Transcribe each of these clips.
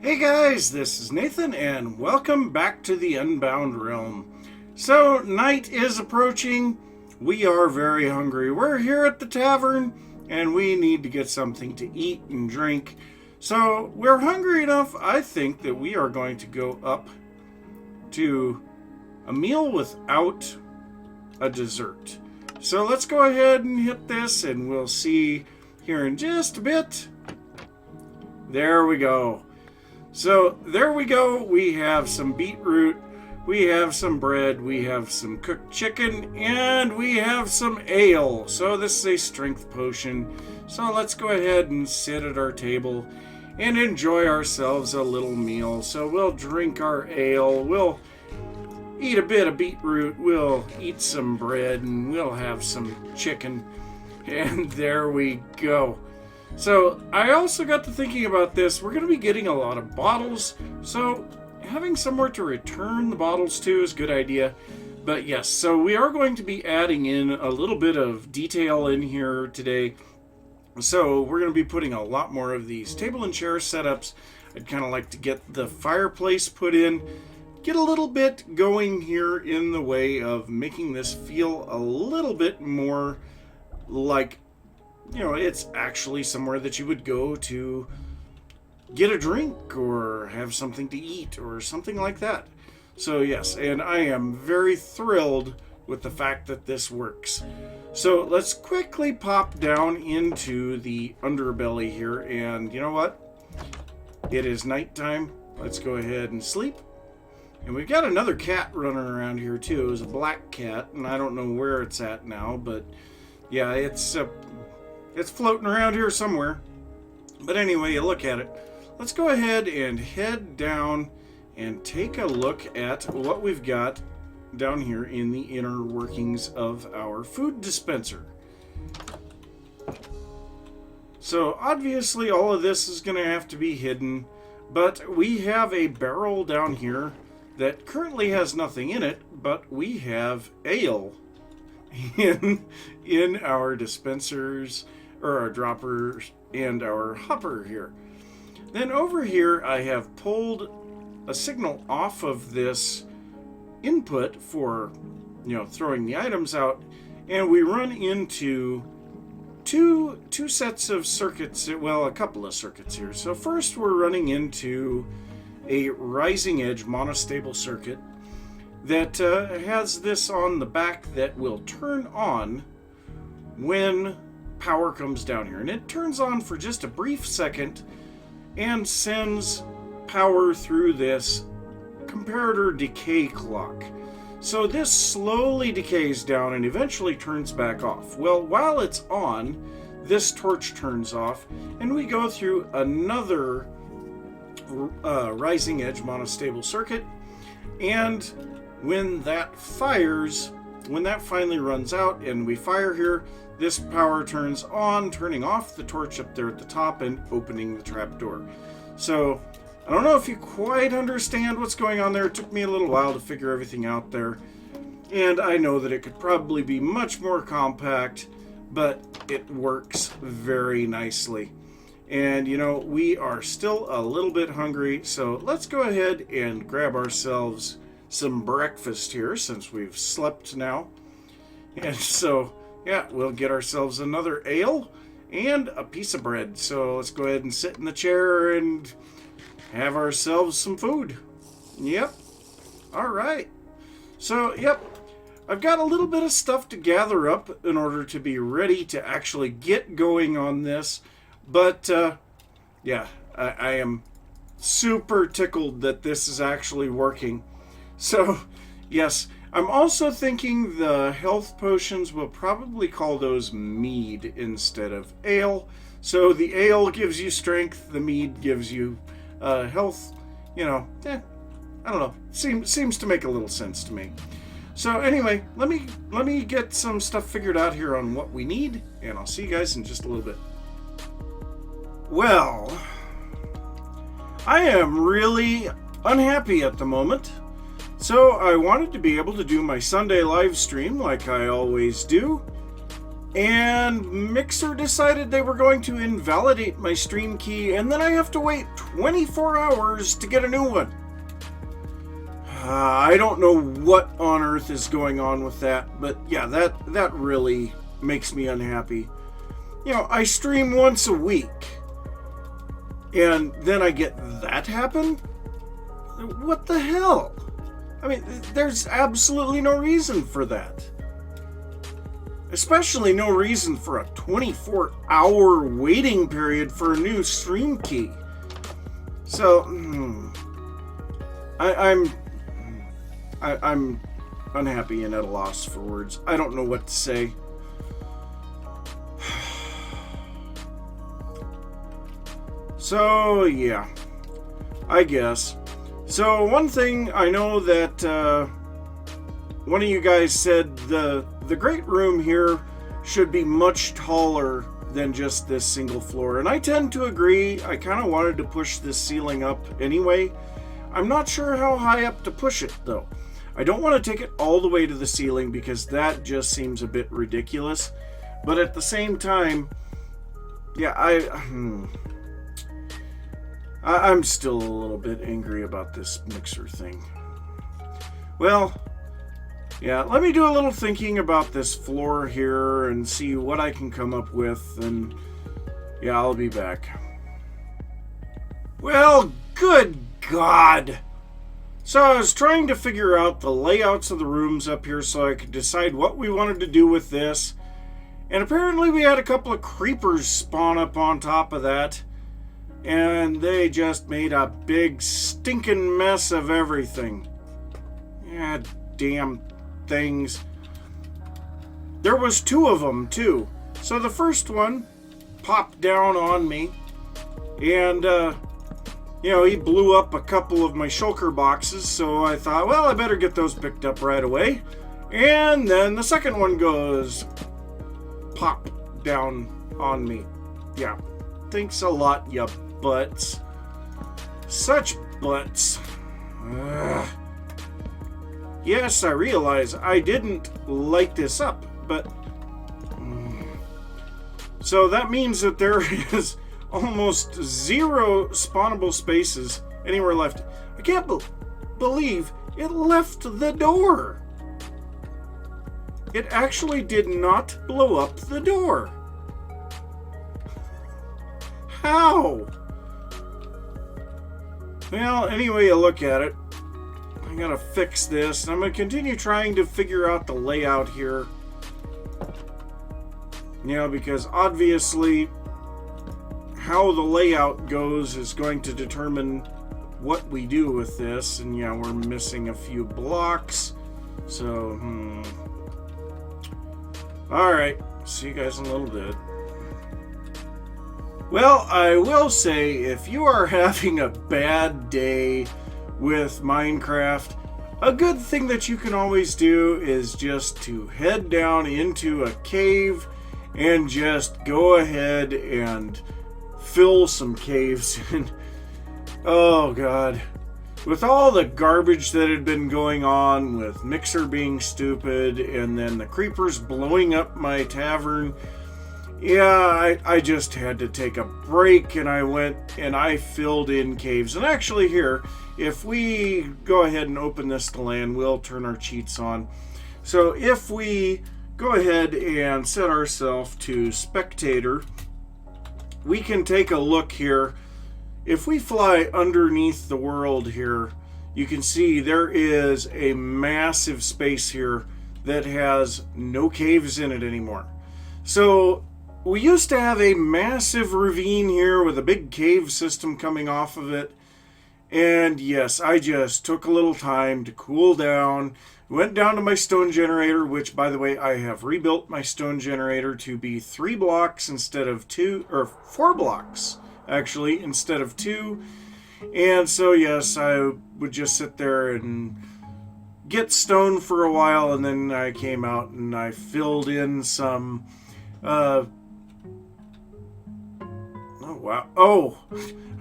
Hey guys, this is Nathan and welcome back to the Unbound realm. So, night is approaching. We are very hungry. We're here at the tavern and we need to get something to eat and drink. So, we're hungry enough, I think, that we are going to go up to a meal without a dessert. So, let's go ahead and hit this and we'll see here in just a bit. There we go. So there we go. We have some beetroot, we have some bread, we have some cooked chicken, and we have some ale. So this is a strength potion. So let's go ahead and sit at our table and enjoy ourselves a little meal. So we'll drink our ale, we'll eat a bit of beetroot, we'll eat some bread, and we'll have some chicken. And there we go. So, I also got to thinking about this. We're going to be getting a lot of bottles, so having somewhere to return the bottles to is a good idea. But yes, so we are going to be adding in a little bit of detail in here today. So, we're going to be putting a lot more of these table and chair setups. I'd kind of like to get the fireplace put in, get a little bit going here in the way of making this feel a little bit more like, you know, it's actually somewhere that you would go to get a drink or have something to eat or something like that. So yes, and I am very thrilled with the fact that this works. So let's quickly pop down into the underbelly here, and you know what? It is nighttime. Let's go ahead and sleep. And we've got another cat running around here too. It was a black cat, and I don't know where it's at now, but yeah, it's floating around here somewhere. But anyway, you look at it. Let's go ahead and head down and take a look at what we've got down here in the inner workings of our food dispenser. So obviously all of this is going to have to be hidden, but we have a barrel down here that currently has nothing in it, but we have ale in our dispensers, or our droppers, and our hopper here. Then over here I have pulled a signal off of this input for, you know, throwing the items out, and we run into two sets of circuits, well, a couple of circuits here. So first we're running into a rising edge monostable circuit that has this on the back that will turn on when power comes down here, and it turns on for just a brief second and sends power through this comparator decay clock. So this slowly decays down and eventually turns back off. Well, while it's on, this torch turns off and we go through another rising edge monostable circuit, and when that fires, when that finally runs out and we fire here, this power turns on, turning off the torch up there at the top and opening the trapdoor. So, I don't know if you quite understand what's going on there. It took me a little while to figure everything out there. And I know that it could probably be much more compact, but it works very nicely. And, you know, we are still a little bit hungry, so let's go ahead and grab ourselves some breakfast here since we've slept now. And so, yeah, we'll get ourselves another ale and a piece of bread. So let's go ahead and sit in the chair and have ourselves some food. Yep. All right. So, yep. I've got a little bit of stuff to gather up in order to be ready to actually get going on this. But, yeah, I am super tickled that this is actually working. So, yes, I'm also thinking the health potions, will probably call those mead instead of ale. So the ale gives you strength, the mead gives you health. You know, I don't know. Seems to make a little sense to me. So anyway, let me get some stuff figured out here on what we need, and I'll see you guys in just a little bit. Well, I am really unhappy at the moment. So I wanted to be able to do my Sunday live stream like I always do, And Mixer decided they were going to invalidate my stream key, and then I have to wait 24 hours to get a new one. I don't know what on earth is going on with that, but yeah, that really makes me unhappy. You know, I stream once a week, and then I get that happen? What the hell? I mean, there's absolutely no reason for that. Especially no reason for a 24-hour waiting period for a new stream key. So, I'm unhappy and at a loss for words. I don't know what to say. So, yeah, I guess. So, one thing I know that one of you guys said the great room here should be much taller than just this single floor. And I tend to agree. I kind of wanted to push this ceiling up anyway. I'm not sure how high up to push it, though. I don't want to take it all the way to the ceiling because that just seems a bit ridiculous. But at the same time, yeah, I'm still a little bit angry about this Mixer thing. Well, yeah, let me do a little thinking about this floor here and see what I can come up with, and yeah, I'll be back. Well, good God! So I was trying to figure out the layouts of the rooms up here so I could decide what we wanted to do with this, and apparently we had a couple of creepers spawn up on top of that, and they just made a big stinking mess of everything. Yeah, damn things. There was two of them too. So the first one popped down on me, and he blew up a couple of my shulker boxes, so I thought, well, I better get those picked up right away. And then the second one goes pop down on me. Yeah, thanks a lot, ya butts. Such butts. Ugh. Yes, I realize I didn't light this up, but so that means that there is almost zero spawnable spaces anywhere left. I can't believe it left the door. It actually did not blow up the door. How? Well, anyway you look at it, I gotta fix this. I'm gonna continue trying to figure out the layout here. Because obviously how the layout goes is going to determine what we do with this. And yeah, we're missing a few blocks. So, Alright, see you guys in a little bit. Well, I will say, if you are having a bad day with Minecraft, a good thing that you can always do is just to head down into a cave and just go ahead and fill some caves in. Oh God. With all the garbage that had been going on, with Mixer being stupid, and then the creepers blowing up my tavern, yeah, I just had to take a break, and I went and I filled in caves. And actually here, if we go ahead and open this to land, we'll turn our cheats on. So if we go ahead and set ourselves to spectator, we can take a look here. If we fly underneath the world here, you can see there is a massive space here that has no caves in it anymore. So we used to have a massive ravine here with a big cave system coming off of it. And yes, I just took a little time to cool down, went down to my stone generator, which, by the way, I have rebuilt my stone generator to be 3 blocks instead of 2, or 4 blocks, actually, instead of 2. And so, yes, I would just sit there and get stone for a while, and then I came out and I filled in some, oh, wow. Oh,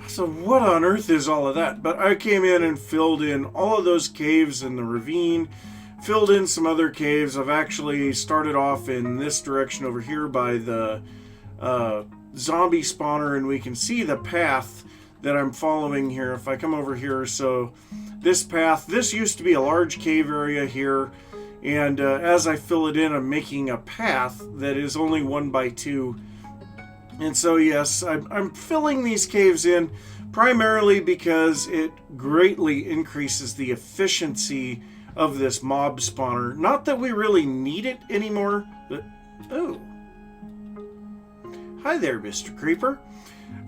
so what on earth is all of that? But I came in and filled in all of those caves in the ravine, filled in some other caves. I've actually started off in this direction over here by the zombie spawner, and we can see the path that I'm following here. If I come over here, so this path, this used to be a large cave area here, and as I fill it in, I'm making a path that is only 1 by 2. And so yes, I'm filling these caves in primarily because it greatly increases the efficiency of this mob spawner. Not that we really need it anymore, but oh, hi there, Mr. Creeper.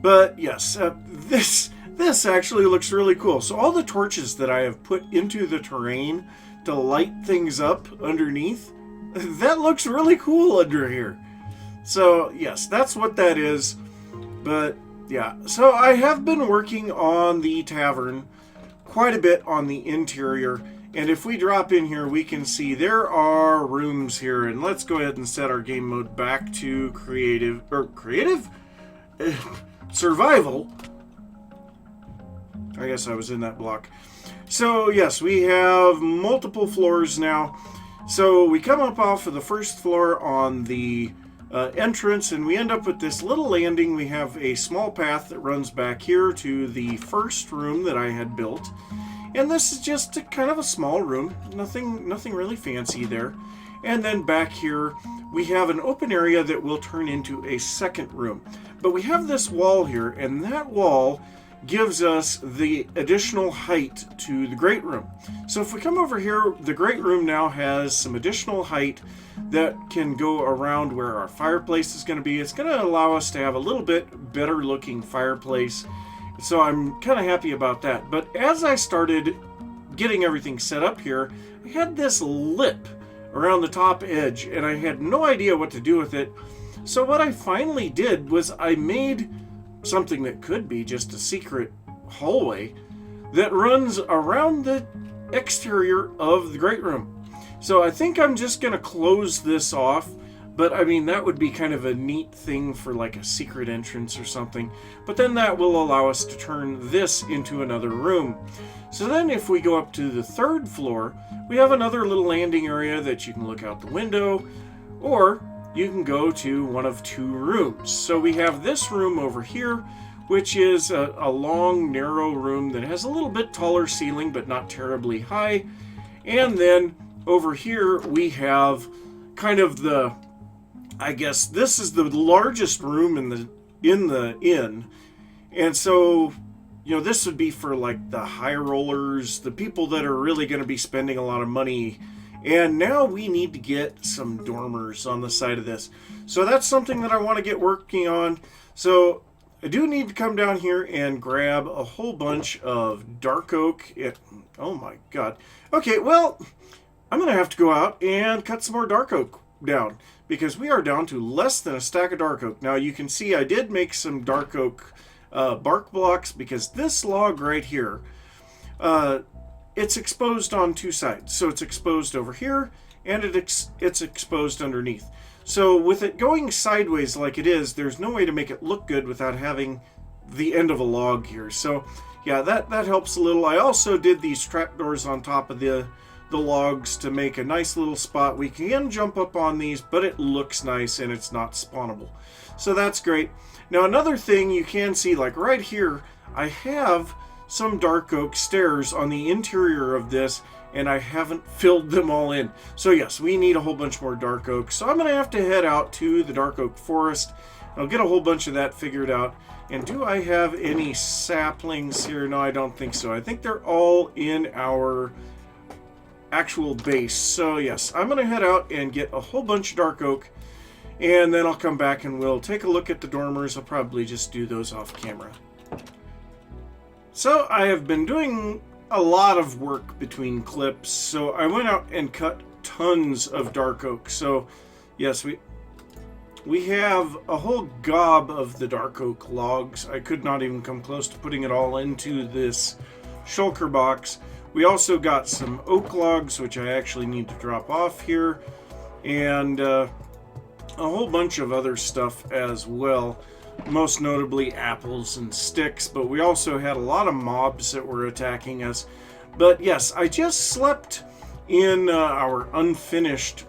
But yes, this actually looks really cool. So all the torches that I have put into the terrain to light things up underneath, that looks really cool under here. So yes, that's what that is. But yeah, so I have been working on the tavern quite a bit on the interior. And if we drop in here, we can see there are rooms here. And let's go ahead and set our game mode back to creative, or creative? Survival. I guess I was in that block. So yes, we have multiple floors now. So we come up off of the first floor on the entrance, and we end up with this little landing. We have a small path that runs back here to the first room that I had built. And this is just kind of a small room, nothing really fancy there. And then back here, we have an open area that will turn into a second room. But we have this wall here, and that wall gives us the additional height to the great room. So if we come over here, the great room now has some additional height that can go around where our fireplace is going to be. It's going to allow us to have a little bit better looking fireplace. So I'm kind of happy about that. But as I started getting everything set up here, I had this lip around the top edge, and I had no idea what to do with it. So what I finally did was I made something that could be just a secret hallway that runs around the exterior of the great room. So I think I'm just going to close this off. But I mean, that would be kind of a neat thing for like a secret entrance or something. But then that will allow us to turn this into another room. So then if we go up to the third floor, we have another little landing area that you can look out the window, or you can go to one of 2 rooms. So we have this room over here, which is a long, narrow room that has a little bit taller ceiling, but not terribly high. And then over here, we have kind of the, I guess this is the largest room in the inn. And so, you know, this would be for like the high rollers, the people that are really going to be spending a lot of money. And now we need to get some dormers on the side of this. So that's something that I want to get working on. So I do need to come down here and grab a whole bunch of dark oak. Oh my god. Okay, well, I'm going to have to go out and cut some more dark oak down, because we are down to less than a stack of dark oak. Now you can see I did make some dark oak bark blocks, because this log right here, it's exposed on 2 sides. So it's exposed over here, and it's exposed underneath. So with it going sideways like it is, there's no way to make it look good without having the end of a log here. So yeah, that helps a little. I also did these trapdoors on top of the logs to make a nice little spot. We can jump up on these, but it looks nice and it's not spawnable. So that's great. Now another thing you can see, like right here, I have some dark oak stairs on the interior of this, and I haven't filled them all in. So yes, we need a whole bunch more dark oak. So I'm going to have to head out to the dark oak forest. I'll get a whole bunch of that figured out. And do I have any saplings here? No, I don't think so. I think they're all in our actual base. So yes, I'm going to head out and get a whole bunch of dark oak, and then I'll come back and we'll take a look at the dormers. I'll probably just do those off camera. So I have been doing a lot of work between clips, so I went out and cut tons of dark oak. So yes, we have a whole gob of the dark oak logs. I could not even come close to putting it all into this shulker box. We also got some oak logs, which I actually need to drop off here, and a whole bunch of other stuff as well. Most notably apples and sticks, but we also had a lot of mobs that were attacking us. But yes, I just slept in our unfinished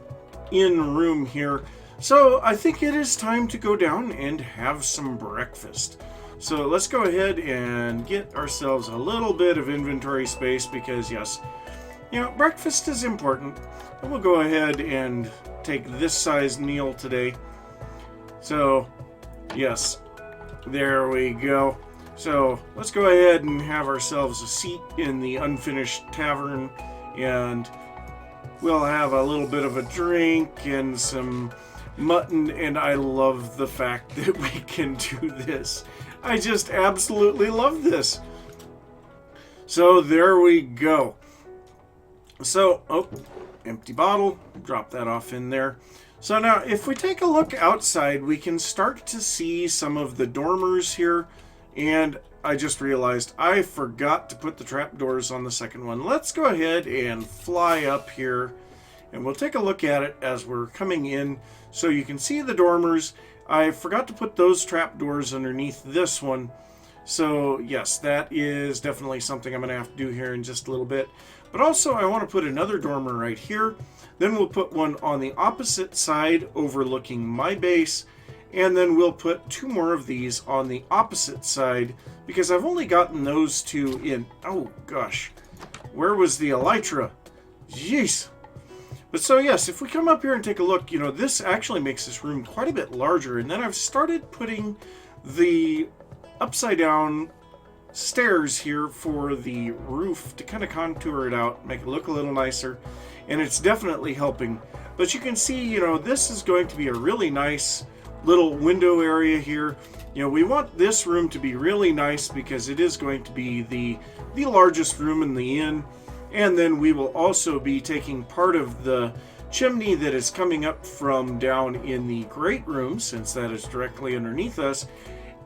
inn room here. So I think it is time to go down and have some breakfast. So let's go ahead and get ourselves a little bit of inventory space because, yes, breakfast is important. And we'll go ahead and take this size meal today. So, yes, there we go. So let's go ahead and have ourselves a seat in the unfinished tavern, and we'll have a little bit of a drink and some mutton, and I love the fact that we can do this. I just absolutely love this. So there we go. So, empty bottle, drop that off in there. So now, if we take a look outside, we can start to see some of the dormers here, and I just realized I forgot to put the trapdoors on the second one. Let's go ahead and fly up here, and we'll take a look at it as we're coming in, so you can see the dormers. I forgot to put those trapdoors underneath this one, so yes, that is definitely something I'm going to have to do here in just a little bit. But also, I want to put another dormer right here. Then we'll put one on the opposite side overlooking my base. And then we'll put 2 more of these on the opposite side because I've only gotten those 2 in. Oh, gosh. Where was the elytra? Jeez. But so, yes, if we come up here and take a look, this actually makes this room quite a bit larger. And then I've started putting the upside down stairs here for the roof to kind of contour it out, make it look a little nicer, and it's definitely helping. But you can see, this is going to be a really nice little window area here. We want this room to be really nice because it is going to be the largest room in the inn, and then we will also be taking part of the chimney that is coming up from down in the great room, since that is directly underneath us,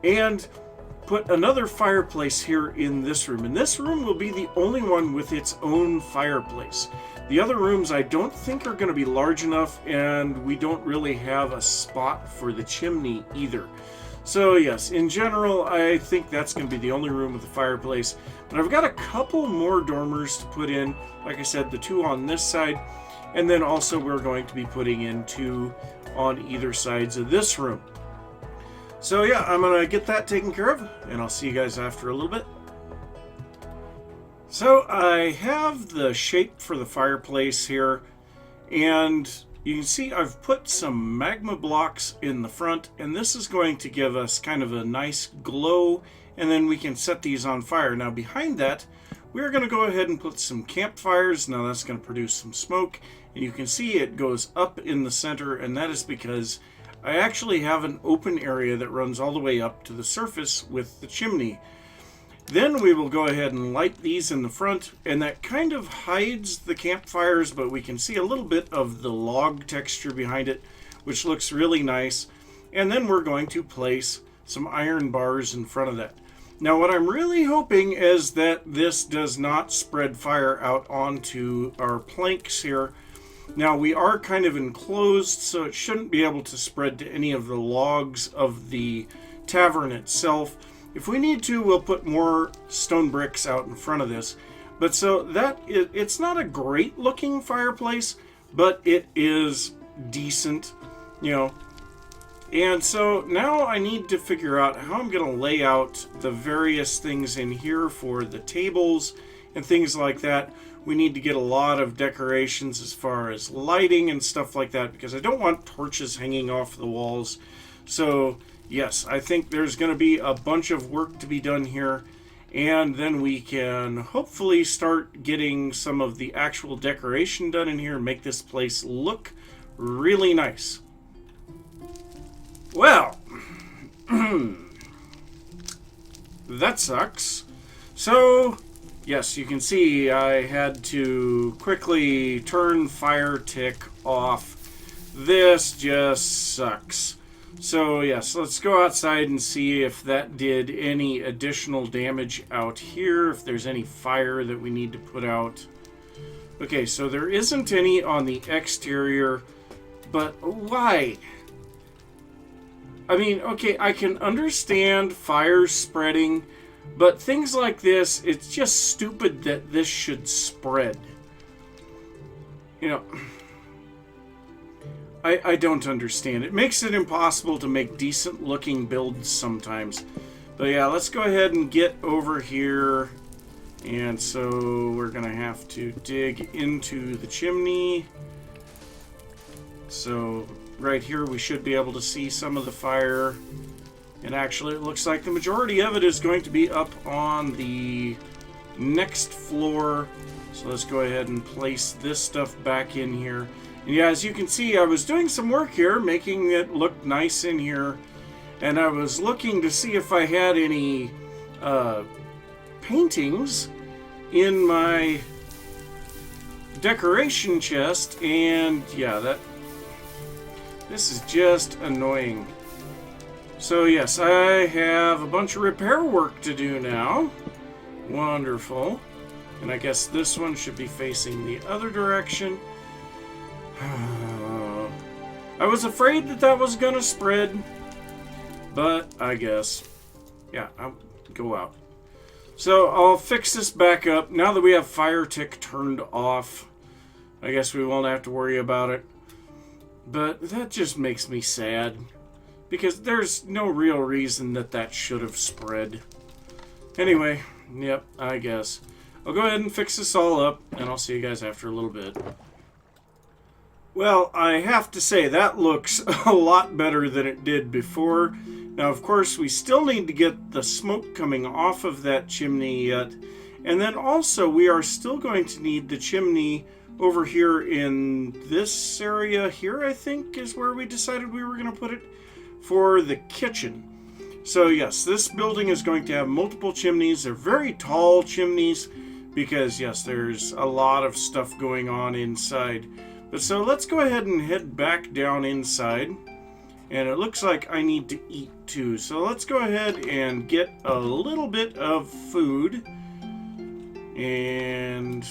and put another fireplace here in this room. And this room will be the only one with its own fireplace. The other rooms I don't think are going to be large enough, and we don't really have a spot for the chimney either. So yes, in general, I think that's going to be the only room with a fireplace. But I've got a couple more dormers to put in. Like I said, the 2 on this side, and then also we're going to be putting in 2 on either sides of this room. So yeah, I'm going to get that taken care of, and I'll see you guys after a little bit. So I have the shape for the fireplace here, and you can see I've put some magma blocks in the front, and this is going to give us kind of a nice glow, and then we can set these on fire. Now behind that, we're going to go ahead and put some campfires. Now that's going to produce some smoke, and you can see it goes up in the center, and that is because I actually have an open area that runs all the way up to the surface with the chimney. Then we will go ahead and light these in the front, and that kind of hides the campfires, but we can see a little bit of the log texture behind it, which looks really nice. And then we're going to place some iron bars in front of that. Now what I'm really hoping is that this does not spread fire out onto our planks here. Now we are kind of enclosed, so it shouldn't be able to spread to any of the logs of the tavern itself. If we need to, we'll put more stone bricks out in front of this. But so it's not a great looking fireplace, but it is decent, And so now I need to figure out how I'm going to lay out the various things in here for the tables and things like that. We need to get a lot of decorations as far as lighting and stuff like that, because I don't want torches hanging off the walls. So yes, I think there's going to be a bunch of work to be done here, and then we can hopefully start getting some of the actual decoration done in here and make this place look really nice. Well, that sucks. So yes, you can see I had to quickly turn fire tick off. This just sucks. So yes, let's go outside and see if that did any additional damage out here, if there's any fire that we need to put out. Okay, so there isn't any on the exterior, but why? I mean, okay, I can understand fires spreading, but things like this, it's just stupid that this should spread. You know, I don't understand. It makes it impossible to make decent looking builds sometimes. But yeah, let's go ahead and get over here. And so we're going to have to dig into the chimney. So right here we should be able to see some of the fire. And actually it looks like the majority of it is going to be up on the next floor. So let's go ahead and place this stuff back in here. And yeah, as you can see, I was doing some work here, making it look nice in here. And I was looking to see if I had any paintings in my decoration chest. And yeah, this is just annoying. So yes, I have a bunch of repair work to do now. Wonderful. And I guess this one should be facing the other direction. I was afraid that was going to spread, but I guess, yeah, I'll go out. So I'll fix this back up. Now that we have fire tick turned off, I guess we won't have to worry about it. But that just makes me sad, because there's no real reason that should have spread. Anyway, yep, I guess. I'll go ahead and fix this all up, and I'll see you guys after a little bit. Well, I have to say, that looks a lot better than it did before. Now, of course, we still need to get the smoke coming off of that chimney yet. And then also, we are still going to need the chimney over here in this area here, I think, is where we decided we were going to put it for the kitchen. So, yes, this building is going to have multiple chimneys. They're very tall chimneys because, yes, there's a lot of stuff going on inside. But so let's go ahead and head back down inside. And it looks like I need to eat too. So let's go ahead and get a little bit of food. And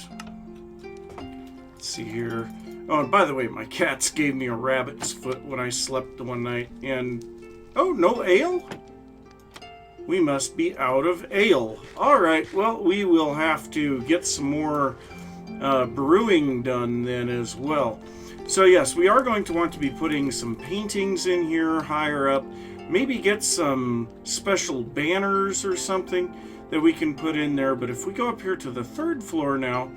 let's see here. Oh, and by the way, my cats gave me a rabbit's foot when I slept the one night. And, oh, no ale? We must be out of ale. Alright, well, we will have to get some more brewing done then as well. So yes, we are going to want to be putting some paintings in here higher up. Maybe get some special banners or something that we can put in there. But if we go up here to the third floor now,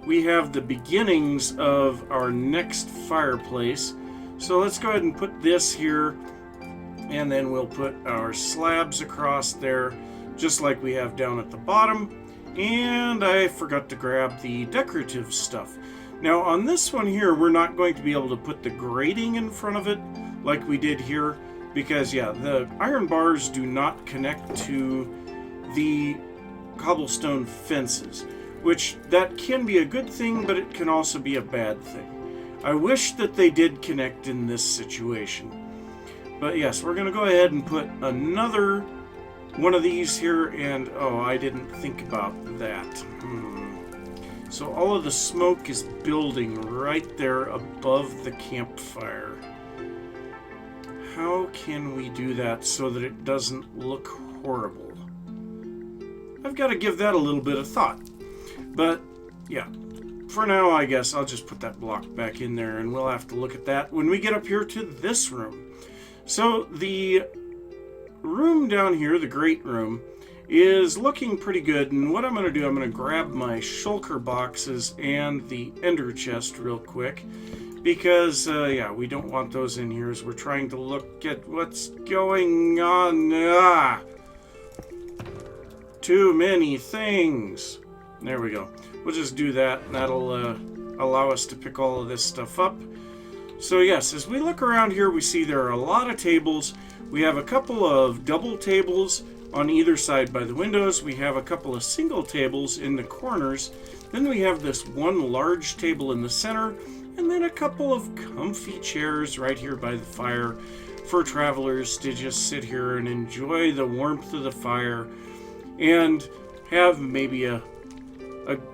we have the beginnings of our next fireplace. So let's go ahead and put this here. And then we'll put our slabs across there, just like we have down at the bottom. And I forgot to grab the decorative stuff. Now on this one here, we're not going to be able to put the grating in front of it like we did here, because yeah, the iron bars do not connect to the cobblestone fences, which that can be a good thing, but it can also be a bad thing. I wish that they did connect in this situation. But yes, we're going to go ahead and put another one of these here, and oh, I didn't think about that. So all of the smoke is building right there above the campfire. How can we do that so that it doesn't look horrible? I've got to give that a little bit of thought. But yeah, for now I guess I'll just put that block back in there, and we'll have to look at that when we get up here to this room. So the room down here, the great room, is looking pretty good. And what I'm going to do, I'm going to grab my shulker boxes and the ender chest real quick. Because, yeah, we don't want those in here as we're trying to look at what's going on. Too many things. There we go. We'll just do that, and that'll allow us to pick all of this stuff up. So yes, as we look around here, we see there are a lot of tables. We have a couple of double tables on either side by the windows. We have a couple of single tables in the corners. Then we have this one large table in the center, and then a couple of comfy chairs right here by the fire for travelers to just sit here and enjoy the warmth of the fire and have maybe a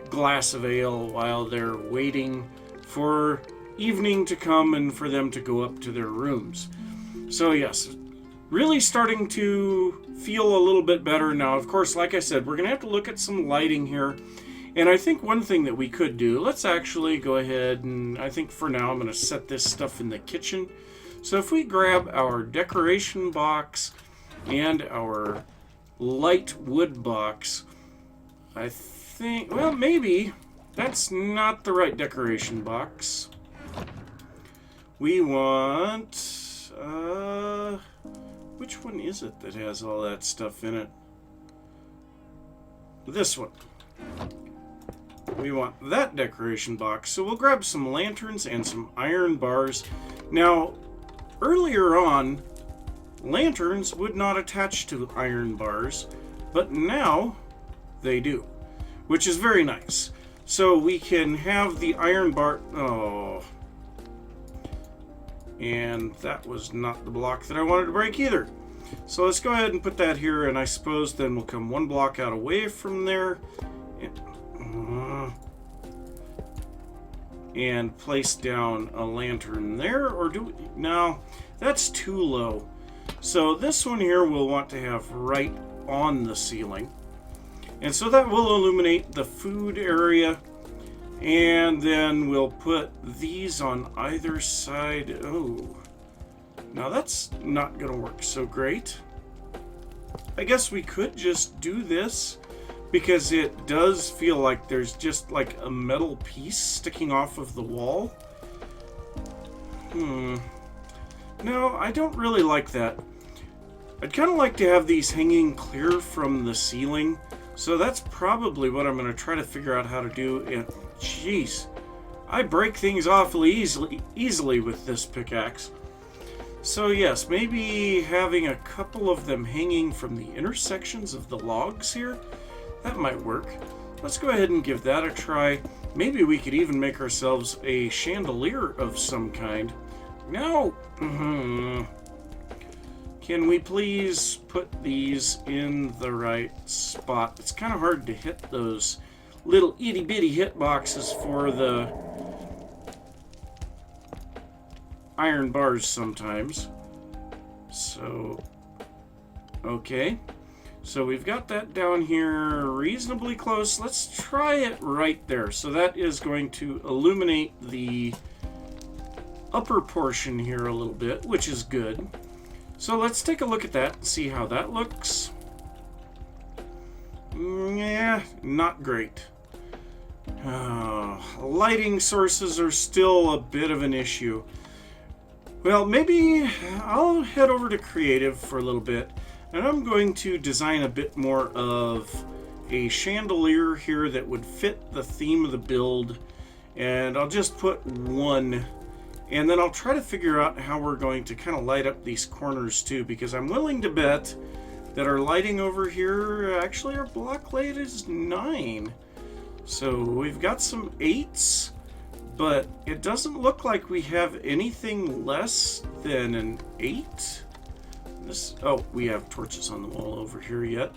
glass of ale while they're waiting for evening to come and for them to go up to their rooms. So yes, really starting to feel a little bit better now. Of course, like I said, we're going to have to look at some lighting here. And I think one thing that we could do, let's actually go ahead and I think for now I'm going to set this stuff in the kitchen. So if we grab our decoration box and our light wood box, I think, well, maybe that's not the right decoration box. We want, which one is it that has all that stuff in it? This one. We want that decoration box. So we'll grab some lanterns and some iron bars. Now, earlier on, lanterns would not attach to iron bars, but now they do, which is very nice. So we can have the iron bar... Oh. And that was not the block that I wanted to break either. So let's go ahead and put that here, and I suppose then we'll come one block out away from there. And place down a lantern there, or do we... No, that's too low. So this one here we'll want to have right on the ceiling. And so that will illuminate the food area. And then we'll put these on either side. Oh, now that's not going to work so great. I guess we could just do this, because it does feel like there's just like a metal piece sticking off of the wall. No, I don't really like that. I'd kind of like to have these hanging clear from the ceiling. So that's probably what I'm going to try to figure out how to do. And jeez, I break things awfully easily with this pickaxe. So yes, maybe having a couple of them hanging from the intersections of the logs here, that might work. Let's go ahead and give that a try. Maybe we could even make ourselves a chandelier of some kind. No! Can we please put these in the right spot? It's kind of hard to hit those little itty-bitty hitboxes for the iron bars sometimes. So, okay. So we've got that down here reasonably close. Let's try it right there. So that is going to illuminate the upper portion here a little bit, which is good. So let's take a look at that and see how that looks. Yeah, not great. Lighting sources are still a bit of an issue. Well, maybe I'll head over to Creative for a little bit, and I'm going to design a bit more of a chandelier here that would fit the theme of the build. And I'll just put one. And then I'll try to figure out how we're going to kind of light up these corners too, because I'm willing to bet that our lighting over here, actually our block light is 9. So we've got some 8s, but it doesn't look like we have anything less than an 8. Oh, we have torches on the wall over here yet.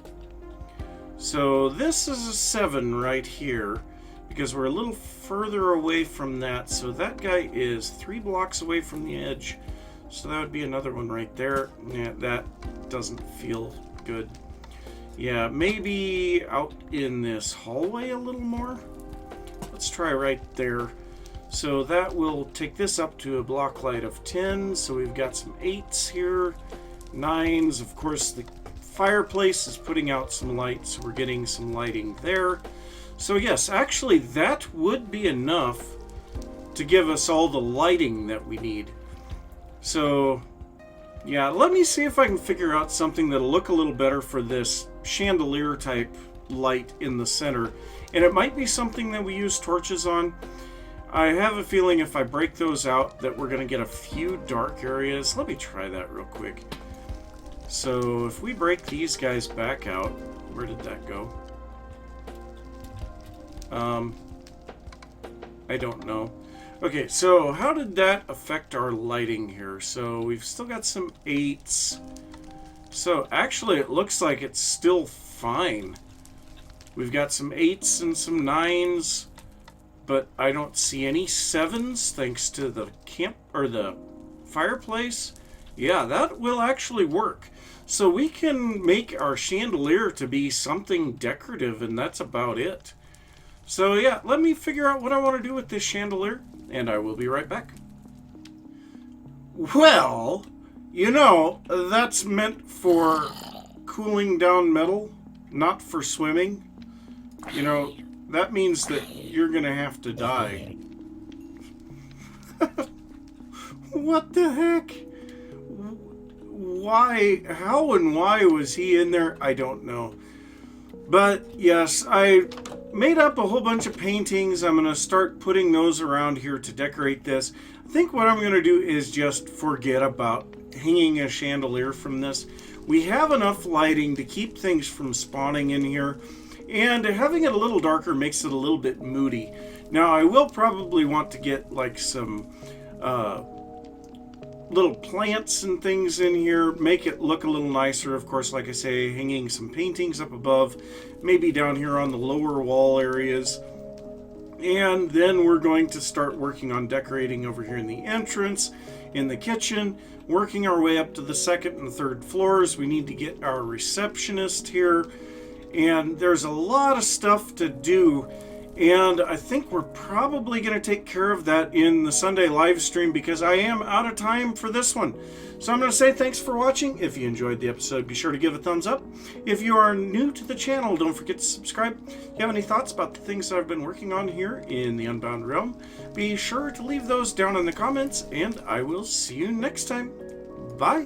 So this is a 7 right here, because we're a little further away from that. So that guy is 3 blocks away from the edge. So that would be another one right there. Yeah, that doesn't feel good. Yeah, maybe out in this hallway a little more. Let's try right there. So that will take this up to a block light of 10. So we've got some 8s here, 9s. Of course, the fireplace is putting out some light, so we're getting some lighting there. So yes, actually that would be enough to give us all the lighting that we need. So yeah, let me see if I can figure out something that'll look a little better for this chandelier type light in the center. And it might be something that we use torches on. I have a feeling if I break those out that we're going to get a few dark areas. Let me try that real quick. So if we break these guys back out, where did that go? I don't know. Okay, so how did that affect our lighting here? So we've still got some 8s. So actually it looks like it's still fine. We've got some 8s and some 9s, but I don't see any 7s thanks to the camp or the fireplace. Yeah, that will actually work. So we can make our chandelier to be something decorative, and that's about it. So yeah, let me figure out what I want to do with this chandelier, and I will be right back. Well, that's meant for cooling down metal, not for swimming. That means that you're gonna have to die. What the heck? Why, how and why was he in there? I don't know. But yes, I made up a whole bunch of paintings. I'm going to start putting those around here to decorate this. I think what I'm going to do is just forget about hanging a chandelier from this. We have enough lighting to keep things from spawning in here, and having it a little darker makes it a little bit moody. Now, I will probably want to get like some little plants and things in here, make it look a little nicer. Of course, like I say, hanging some paintings up above, maybe down here on the lower wall areas. And then we're going to start working on decorating over here in the entrance, in the kitchen, working our way up to the second and third floors. We need to get our receptionist here, and there's a lot of stuff to do. And I think we're probably going to take care of that in the Sunday live stream, because I am out of time for this one. So I'm going to say thanks for watching. If you enjoyed the episode, be sure to give a thumbs up. If you are new to the channel, don't forget to subscribe. If you have any thoughts about the things that I've been working on here in the Unbound realm, be sure to leave those down in the comments, and I will see you next time. Bye.